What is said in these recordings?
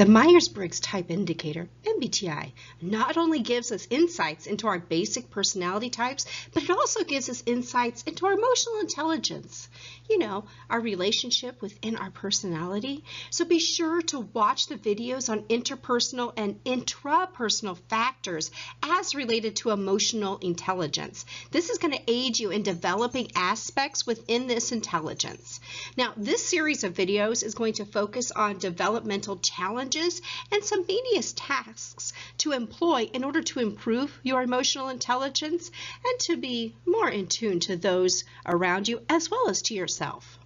The Myers-Briggs Type Indicator, MBTI, not only gives us insights into our basic personality types, but it also gives us insights into our emotional intelligence. You know, our relationship within our personality. So be sure to watch the videos on interpersonal and intrapersonal factors as related to emotional intelligence. This is going to aid you in developing aspects within this intelligence. Now, this series of videos is going to focus on developmental challenges and some medius tasks to employ in order to improve your emotional intelligence and to be more in tune to those around you as well as to yourself.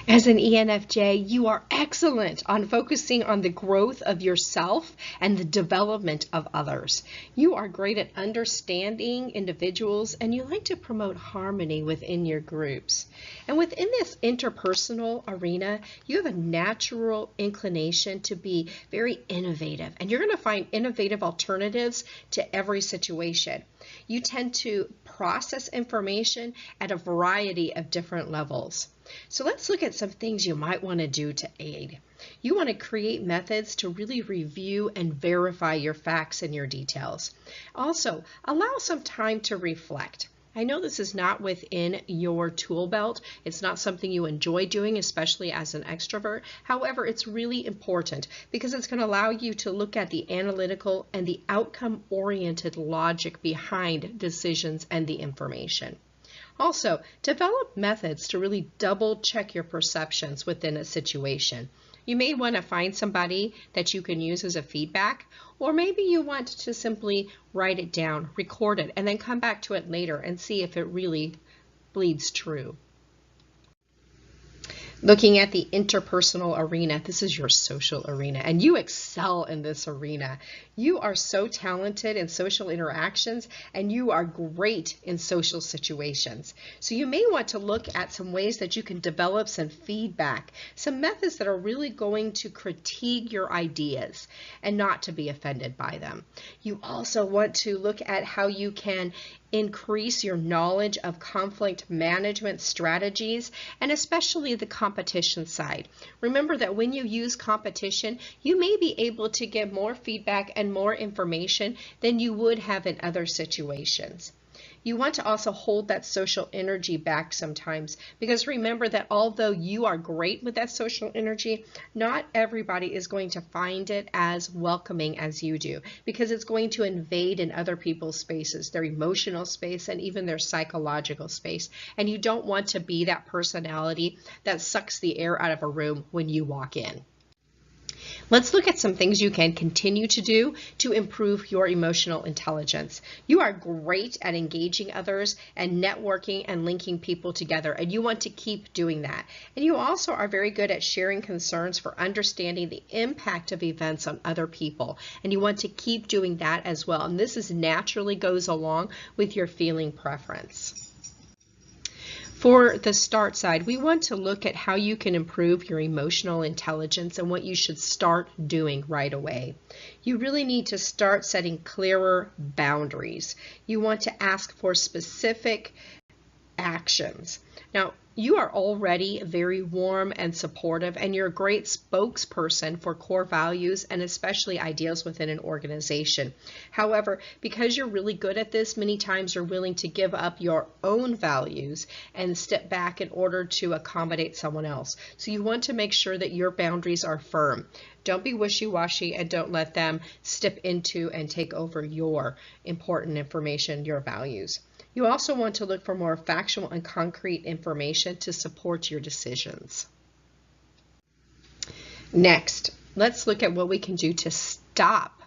As an ENFJ, you are excellent on focusing on the growth of yourself and the development of others. You are great at understanding individuals and you like to promote harmony within your groups. And within this interpersonal arena, you have a natural inclination to be very innovative, and you're going to find innovative alternatives to every situation. You tend to process information at a variety of different levels. So let's look at some things you might want to do to aid. You want to create methods to really review and verify your facts and your details. Also, allow some time to reflect. I know this is not within your tool belt. It's not something you enjoy doing, especially as an extrovert. However, it's really important because it's going to allow you to look at the analytical and the outcome-oriented logic behind decisions and the information. Also, develop methods to really double check your perceptions within a situation. You may want to find somebody that you can use as a feedback, or maybe you want to simply write it down, record it, and then come back to it later and see if it really bleeds true. Looking at the interpersonal arena, this is your social arena, and you excel in this arena. You are so talented in social interactions, and you are great in social situations. So you may want to look at some ways that you can develop some feedback, some methods that are really going to critique your ideas and not to be offended by them. You also want to look at how you can increase your knowledge of conflict management strategies, and especially the competition side. Remember that when you use competition, you may be able to get more feedback and more information than you would have in other situations. You want to also hold that social energy back sometimes, because remember that although you are great with that social energy, not everybody is going to find it as welcoming as you do, because it's going to invade in other people's spaces, their emotional space and even their psychological space. And you don't want to be that personality that sucks the air out of a room when you walk in. Let's look at some things you can continue to do to improve your emotional intelligence. You are great at engaging others and networking and linking people together, and you want to keep doing that. And you also are very good at sharing concerns for understanding the impact of events on other people, and you want to keep doing that as well. And this naturally goes along with your feeling preference. For the start side, we want to look at how you can improve your emotional intelligence and what you should start doing right away. You really need to start setting clearer boundaries. You want to ask for specific actions. Now, you are already very warm and supportive, and you're a great spokesperson for core values and especially ideals within an organization. However, because you're really good at this, many times you're willing to give up your own values and step back in order to accommodate someone else. So you want to make sure that your boundaries are firm. Don't be wishy-washy, and don't let them step into and take over your important information, your values. You also want to look for more factual and concrete information to support your decisions. Next, let's look at what we can do to stop.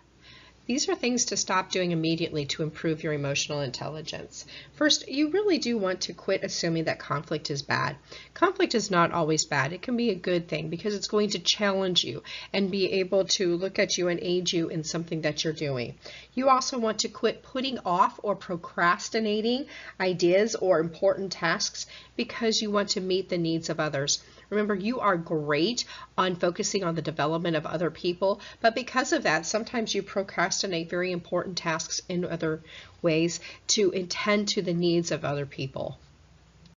These are things to stop doing immediately to improve your emotional intelligence. First, you really do want to quit assuming that conflict is bad. Conflict is not always bad. It can be a good thing because it's going to challenge you and be able to look at you and aid you in something that you're doing. You also want to quit putting off or procrastinating ideas or important tasks because you want to meet the needs of others. Remember, you are great on focusing on the development of other people, but because of that, sometimes you procrastinate very important tasks in other ways to attend to the needs of other people.